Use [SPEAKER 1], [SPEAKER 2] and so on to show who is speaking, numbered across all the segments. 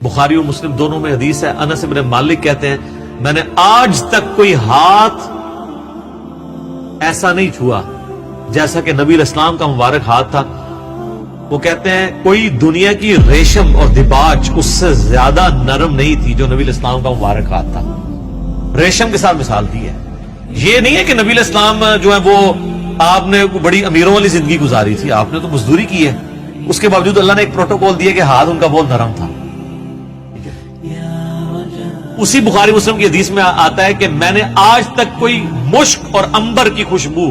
[SPEAKER 1] बुखारी और मुस्लिम दोनों में हदीस है, अनस इब्न मालिक कहते हैं मैंने आज तक कोई हाथ ऐसा नहीं छुआ जैसा कि नबी इस्लाम का मुबारक हाथ था। वो कहते हैं कोई दुनिया की रेशम और दिबाज उससे ज्यादा नरम नहीं थी जो नबी इस्लाम का मुबारक हाथ था। रेशम के साथ मिसाल दी है। ये नहीं है कि नबी इस्लाम जो है वो आपने बड़ी अमीरों वाली जिंदगी गुजारी थी, आपने तो मजदूरी की है, उसके बावजूद अल्लाह ने एक प्रोटोकॉल दिया कि हाथ उनका बहुत नरम था। उसी बुखारी मुस्लिम की हदीस में आता है कि मैंने आज तक कोई मुश्क और अंबर की खुशबू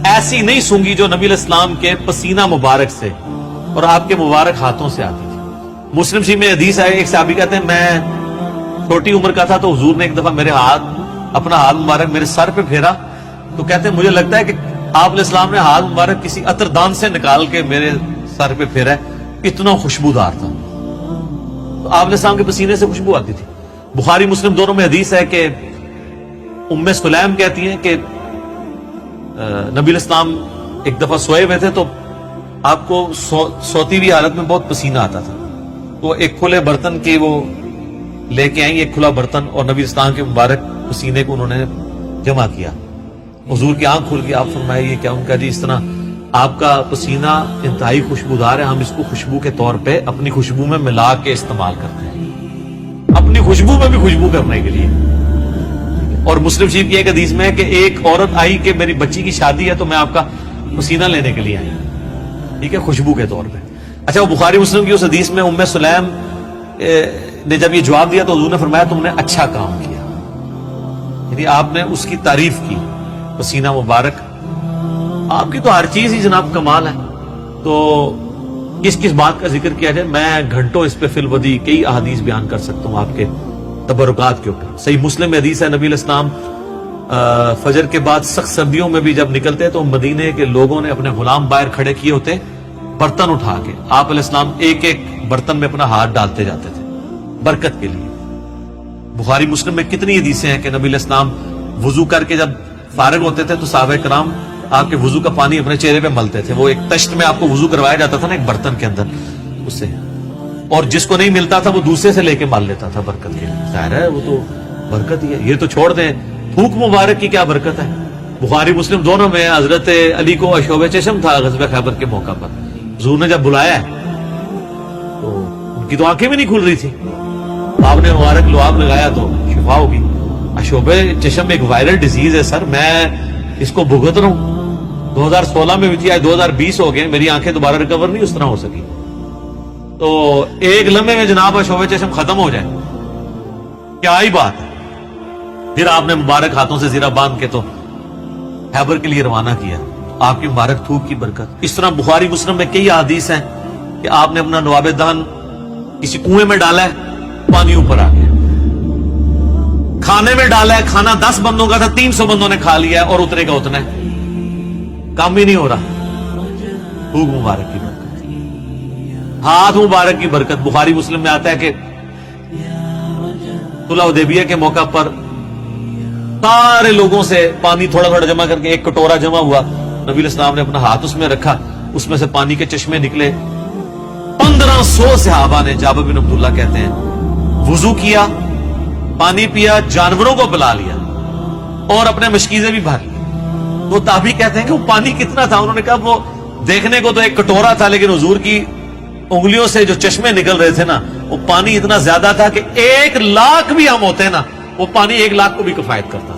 [SPEAKER 1] ऐसी नहीं सूंघी जो नबी इस्लाम के पसीना मुबारक से और आपके मुबारक हाथों से आती थी। मुस्लिम शरीफ में हदीस है, एक साहबी कहते हैं मैं छोटी उम्र का था तो हुजूर ने एक दफा मेरे अपना हाथ मुबारक मेरे सर पे फेरा, तो कहते हैं मुझे लगता है कि आप इस्लाम ने हाथ मुबारक किसी अतरदान से निकाल के मेरे सर पे फेरा, इतना खुशबूदार था। तो आप इस्लाम के पसीने से खुशबू आती थी। बुखारी मुस्लिम दोनों में हदीस है कि उम्मे सुलैम कहती हैं कि नबी इस्लाम एक दफा सोए हुए थे तो आपको सोती हुई हालत में बहुत पसीना आता था, तो एक खुले बर्तन के वो लेके आई, एक खुला बर्तन, और नबी इस्लाम के मुबारक पसीने को उन्होंने जमा किया। हुजूर की आंख खुल गई, आप फरमाए ये क्या? उनका जी इस तरह आपका पसीना इंतहाई खुशबूदार है, हम इसको खुशबू के तौर पे अपनी खुशबू में मिला के इस्तेमाल करते हैं, अपनी खुशबू में भी खुशबू करने के लिए। और मुस्लिम शरीफ की एक हदीस में है कि एक औरत आई कि मेरी बच्ची की शादी है तो मैं आपका पसीना लेने के लिए आई, ठीक है, खुशबू के तौर पे। अच्छा, वो बुखारी मुस्लिम की उस हदीस में उम्मे सुलैम ने जब ये जवाब दिया तो हुजूर ने फरमाया तुमने अच्छा काम किया, यानी आपने उसकी तारीफ की, पसीना मुबारक आपकी तो हर चीज ही जनाब कमाल है। तो किस किस बात का जिक्र किया जाए, मैं घंटों इस पे फिलवदी कई अहादीस बयान कर सकता हूँ आपके तबरुकात के ऊपर। सही मुस्लिम में हदीस है, नबी इस्लाम फजर के बाद सख्त सर्दियों में भी जब निकलते तो मदीने के लोगों ने अपने गुलाम बाहर खड़े किए होते, बर्तन उठा के आप इस्लाम एक एक बर्तन में अपना हाथ डालते जाते थे बरकत के लिए। बुखारी मुस्लिम में कितनी हदीसें हैं कि नबी इस्लाम वुजू करके जब फारिग होते थे तो साहबे कराम आपके वुजू का पानी अपने चेहरे पे मलते थे। वो एक तश्त में आपको वुजू करवाया जाता था ना, एक बर्तन के अंदर, उससे, और जिसको नहीं मिलता था वो दूसरे से लेके मल लेता था बरकत के लिए। जाहिर है वो तो बरकत ही है। ये तो छोड़ दें, थूक मुबारक की क्या बरकत है। बुखारी मुस्लिम दोनों में हजरत अली को अशोब चशम था गज़वे खैबर के मौका पर, हुजूर ने जब बुलाया तो उनकी तो आंखें भी नहीं खुल रही थी, आपने मुबारक लुआब लगाया तो शिफा होगी। अशोब चशम एक वायरल डिजीज है सर, मैं इसको भुगत रहा हूं, 2016 में भी थी, आज 2020 हो गए, मेरी आंखें दोबारा रिकवर नहीं उस तरह हो सकी। तो एक लम्हे में जनाब अशोब चशम खत्म हो जाए, क्या ही बात है। फिर आपने मुबारक हाथों से जीरा बांध के तो खैबर के लिए रवाना किया, आपकी मुबारक थूक की बरकत। इस तरह बुखारी मुस्लिम में कई हदीस हैं कि आपने अपना नवाबे दान किसी कुएं में डाला है, पानी ऊपर आ गया, खाने में डाला है, खाना 10 बंदों का था, 300 बंदों ने खा लिया और उतरेगा उतना है, काम ही नहीं हो रहा। थूक मुबारक की बरकत, हाथ मुबारक की बरकत। बुखारी मुस्लिम में आता है कि सुलह हुदैबिया के मौका पर सारे लोगों से पानी थोड़ा थोड़ा जमा करके एक कटोरा जमा हुआ, नबी इस्लाम ने अपना हाथ उसमें रखा, उसमें से पानी के चश्मे निकले। 1500 सहाबा ने, जाबिर बिन अब्दुल्लाह कहते हैं, वुजू किया, पानी पिया, जानवरों को पिला लिया और अपने मशकीजें भी भर ली। तो ताबी कहते हैं कि वो पानी कितना था, उन्होंने कहा वो देखने को तो एक कटोरा था, लेकिन हुजूर की उंगलियों से जो चश्मे निकल रहे थे ना, वो पानी इतना ज्यादा था कि 1 लाख भी हम होते ना, वो पानी 1 लाख को भी किफायत करता था।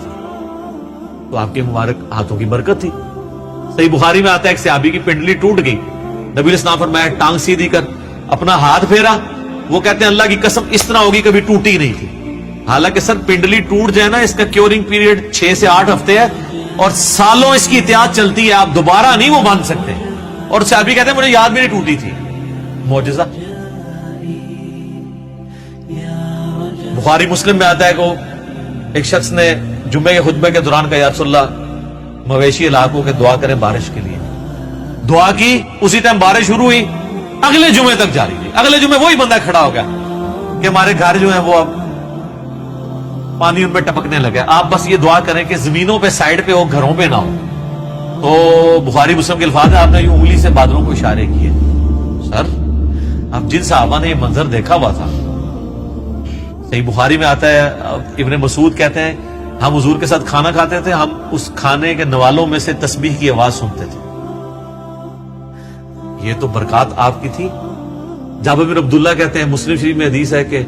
[SPEAKER 1] तो आपके मुबारक हाथों की बरकत थी। सही बुखारी में आता है, एक सहाबी की पिंडली टूट गई, नबी इस्लाम फरमाया टांग सीधी कर, अपना हाथ फेरा, वो कहते हैं अल्लाह की कसम इस तरह होगी कभी टूटी नहीं थी। हालांकि सर पिंडली टूट जाए ना, इसका क्योरिंग पीरियड 6 से 8 हफ्ते है और सालों इसकी एहतियात चलती है, आप दोबारा नहीं वो बांध सकते। और सहाबी कहते हैं मुझे याद भी नहीं टूटी थी। मौजज़ा। बुखारी मुस्लिम में आता है कि एक शख्स ने जुम्मे के खुतबे के दौरान कहा, या रसूलल्लाह मवेशी इलाकों के दुआ करें बारिश के लिए। दुआ की, उसी टाइम बारिश शुरू हुई, अगले जुमे तक जारी रही। अगले जुमे वही बंदा खड़ा हो गया कि हमारे घर जो है वो अब पानी उनमें टपकने लगे, आप बस ये दुआ करें कि जमीनों पे साइड पे हो, घरों पे ना हो। तो बुखारी मुस्लिम के अल्फाज है, आपने उंगली से बादलों को इशारे किए। सर अब जिन साहबा ने ये मंजर देखा हुआ था, صحیح بخاری میں آتا ہے، ابن مسعود کہتے ہیں ہم حضور کے ساتھ کھانا کھاتے تھے، ہم اس کھانے کے نوالوں میں سے تسبیح کی آواز سنتے تھے. یہ تو برکات آپ کی تھی. جابر بن عبداللہ کہتے ہیں، مسلم شریف میں حدیث ہے کہ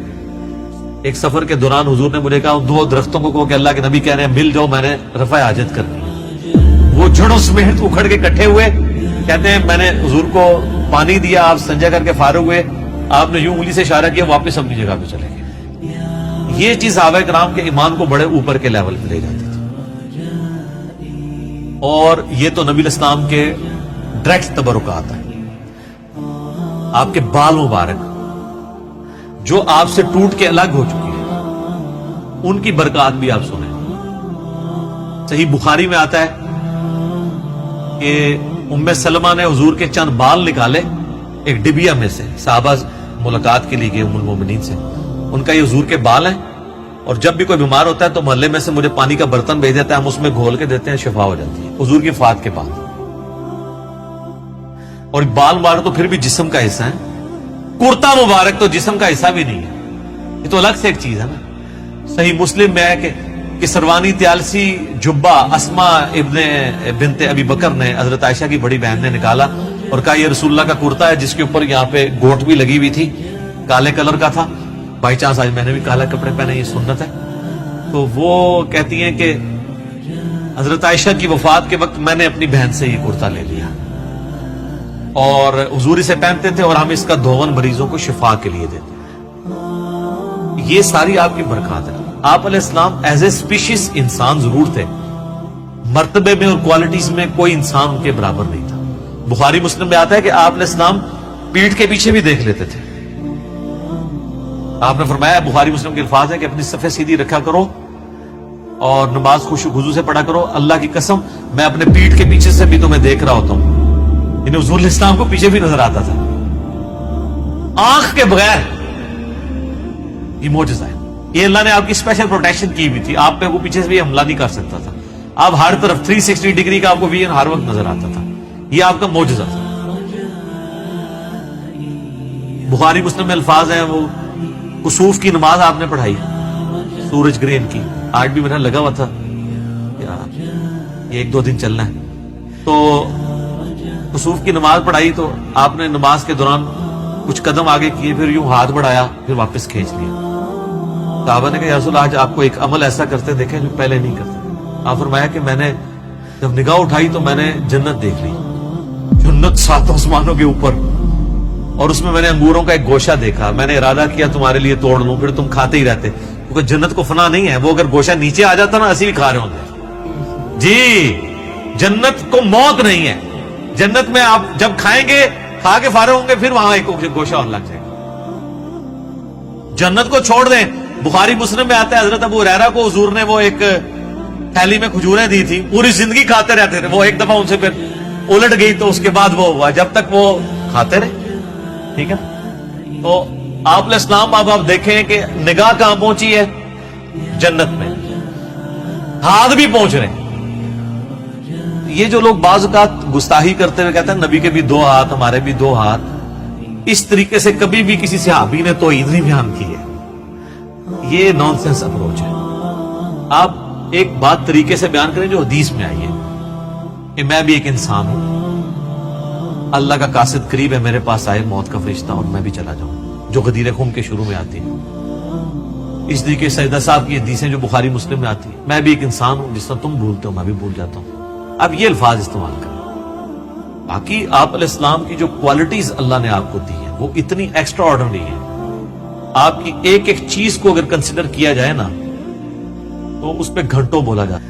[SPEAKER 1] ایک سفر کے دوران حضور نے مجھے کہا دو درختوں کو کہ اللہ کے نبی کہہ رہے ہیں مل جاؤ، میں نے رفع حاجت کرنی ہے. وہ جڑوں سمیت اکھڑ کے اکٹھے ہوئے. کہتے ہیں میں نے حضور کو پانی دیا، آپ سنجا کر کے فارغ ہوئے، آپ نے یوں انگلی سے اشارہ کیا، واپس اپنی جگہ پہ چلے گئے. یہ چیز صحابہ کرام کے ایمان کو بڑے اوپر کے لیول پہ لے جاتی تھی. اور یہ تو نبی الاسلام کے ڈائریکٹ تبرکات ہیں. آپ کے بال مبارک جو آپ سے ٹوٹ کے الگ ہو چکی ہے، ان کی برکات بھی آپ سنیں. صحیح بخاری میں آتا ہے کہ ام سلمہ نے حضور کے چند بال نکالے ایک ڈبیا میں سے. صحابہ ملاقات کے لیے گئے ام المومنین سے، ان کا یہ حضور کے بال ہیں، اور جب بھی کوئی بیمار ہوتا ہے تو محلے میں سے مجھے پانی کا برتن بھیج دیتا ہے، ہم اس میں گھول کے دیتے ہیں، شفا ہو جاتی ہے. حضور کی وفات کے بعد. اور بال مبارک تو پھر بھی جسم کا حصہ ہے، کرتا مبارک تو جسم کا حصہ بھی نہیں ہے، یہ تو الگ سے ایک چیز ہے نا. صحیح مسلم میں ہے کہ سروانی تیالسی جبہ اسما بنت ابی بکر نے حضرت عائشہ کی بڑی بہن نے نکالا اور کہا یہ رسول اللہ کا کرتا ہے، جس کے اوپر یہاں پہ گوٹ بھی لگی ہوئی تھی، کالے کلر کا تھا. بائی چانس آج میں نے بھی کالا کپڑے پہنے، یہ سنت ہے. تو وہ کہتی ہیں کہ حضرت عائشہ کی وفات کے وقت میں نے اپنی بہن سے یہ کرتا لے لیا اور حضور اسے پہنتے تھے، اور ہم اس کا دھون مریضوں کو شفا کے لیے دیتے. یہ ساری آپ کی برکات ہے. آپ علیہ السلام ایز اے اسپیشیز انسان ضرور تھے، مرتبے میں اور کوالٹیز میں کوئی انسان ان کے برابر نہیں تھا. بخاری مسلم میں آتا ہے کہ آپ علیہ السلام پیٹھ کے پیچھے بھی دیکھ لیتے تھے. آپ نے فرمایا، بخاری مسلم کے الفاظ ہے کہ اپنی صفیں سیدھی رکھا کرو اور نماز خشوع خضوع سے پڑھا کرو. اللہ کی قسم میں اپنے پیٹھ کے پیچھے سے بھی تمہیں دیکھ رہا ہوتا ہوں. انہیں حضور علیہ السلام کو پیچھے بھی نظر آتا تھا آنکھ کے بغیر. یہ معجزہ ہے. یہ اللہ نے آپ کی اسپیشل پروٹیکشن کی بھی تھی. آپ پہ وہ پیچھے سے بھی حملہ نہیں کر سکتا تھا. آپ ہر طرف 360 ڈگری کا آپ کو ویژن ہر وقت نظر آتا تھا. یہ آپ کا معجزہ تھا. بخاری مسلم میں الفاظ ہیں، وہ کسوف کی نماز آپ نے پڑھائی سورج گرہن کی. آج بھی میرا لگا ہوا تھا یہ 1-2 دن چلنا ہے. تو کسوف کی نماز پڑھائی تو آپ نے نماز کے دوران کچھ قدم آگے کیے، پھر یوں ہاتھ بڑھایا، پھر واپس کھینچ لیا. صحابہ نے کہا یا رسول اللہ، آج آپ کو ایک عمل ایسا کرتے دیکھیں جو پہلے نہیں کرتے. آپ فرمایا کہ میں نے جب نگاہ اٹھائی تو میں نے جنت دیکھ لی، جنت 7 آسمانوں کے اوپر، اور اس میں میں نے انگوروں کا ایک گوشہ دیکھا. میں نے ارادہ کیا تمہارے لیے توڑ لوں، پھر تم کھاتے ہی رہتے، کیونکہ جنت کو فنا نہیں ہے. وہ اگر گوشہ نیچے آ جاتا نا، اسی بھی کھا رہے ہوتے. جی جنت کو موت نہیں ہے. جنت میں آپ جب کھائیں گے، کھا کے فارغ ہوں گے، پھر وہاں ایک گوشہ اور لگ جائے گا. جنت کو چھوڑ دیں. بخاری مسلم میں آتا ہے حضرت ابو ہریرہ کو حضور نے وہ ایک تھیلی میں کھجوریں دی تھی، پوری زندگی کھاتے رہتے تھے. وہ ایک دفعہ ان سے پھر الٹ گئی تو اس کے بعد وہ ہوا، جب تک وہ کھاتے رہے. ٹھیک ہے. تو آپ علیہ السلام اب آپ دیکھیں کہ نگاہ کہاں پہنچی ہے؟ جنت میں. ہاتھ بھی پہنچ رہے ہیں. یہ جو لوگ بعض اوقات گستاخی کرتے ہوئے کہتے ہیں نبی کے بھی 2 ہاتھ، ہمارے بھی 2 ہاتھ، اس طریقے سے کبھی بھی کسی صحابی نے توحید نہیں بیان کی ہے. یہ نان سینس اپروچ ہے. آپ ایک بات طریقے سے بیان کریں جو حدیث میں آئی ہے کہ میں بھی ایک انسان ہوں، اللہ کا قاصد قریب ہے، میرے پاس آئے موت کا فرشتہ اور میں بھی چلا جاؤں، جو غدیر خم کے شروع میں آتی ہے. اس طریقے سیدہ صاحب کی حدیثیں جو بخاری مسلم میں آتی ہے، میں بھی ایک انسان ہوں، جس طرح تم بھولتے ہو میں بھی بھول جاتا ہوں. اب یہ الفاظ استعمال کریں. باقی آپ علیہ السلام کی جو کوالٹیز اللہ نے آپ کو دی ہیں وہ اتنی ایکسٹرا آرڈنری ہے. آپ کی ایک ایک چیز کو اگر کنسیڈر کیا جائے نا تو اس پہ گھنٹوں بولا جاتا ہے.